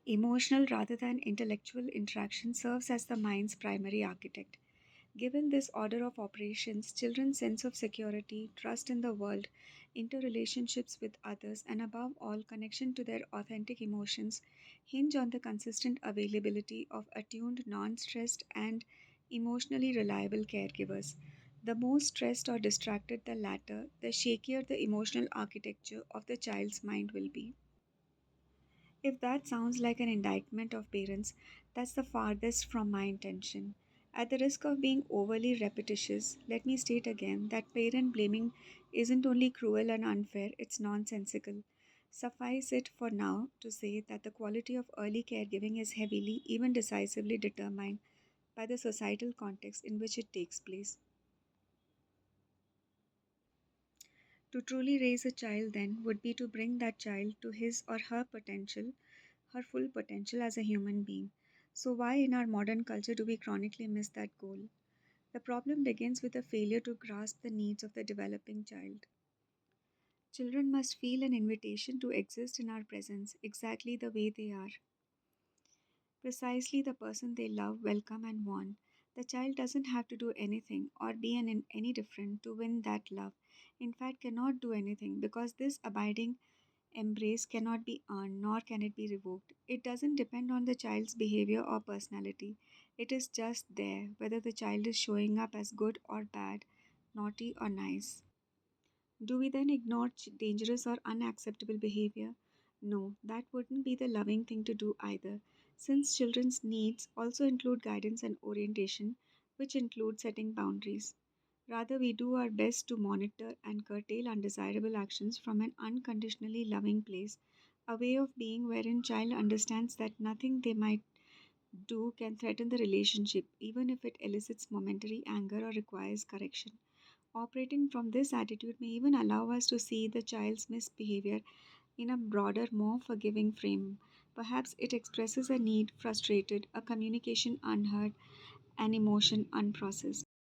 Emotional rather than intellectual interaction serves as the mind's primary architect. Given this order of operations, children's sense of security, trust in the world, interrelationships with others, and above all, connection to their authentic emotions hinge on the consistent availability of attuned, non stressed, and emotionally reliable caregivers. The more stressed or distracted the latter, the shakier the emotional architecture of the child's mind will be. If that sounds like an indictment of parents, that's the farthest from my intention. At the risk of being overly repetitious, let me state again that parent blaming isn't only cruel and unfair, it's nonsensical. Suffice it for now to say that the quality of early caregiving is heavily, even decisively determined by the societal context in which it takes place. To truly raise a child, then, would be to bring that child to his or her potential, her full potential as a human being. So, why in our modern culture do we chronically miss that goal? The problem begins with a failure to grasp the needs of the developing child. Children must feel an invitation to exist in our presence exactly the way they are, precisely the person they love, welcome, and want. The child doesn't have to do anything or be any different to win that love. In fact, cannot do anything because this abiding embrace cannot be earned nor can it be revoked. It doesn't depend on the child's behavior or personality. It is just there, whether the child is showing up as good or bad, naughty or nice. Do we then ignore dangerous or unacceptable behavior? No, that wouldn't be the loving thing to do either, since children's needs also include guidance and orientation, which include setting boundaries. Rather, we do our best to monitor and curtail undesirable actions from an unconditionally loving place, a way of being wherein child understands that nothing they might do can threaten the relationship, even if it elicits momentary anger or requires correction. Operating from this attitude may even allow us to see the child's misbehavior in a broader, more forgiving frame. Perhaps it expresses a need frustrated, a communication unheard, an emotion unprocessed.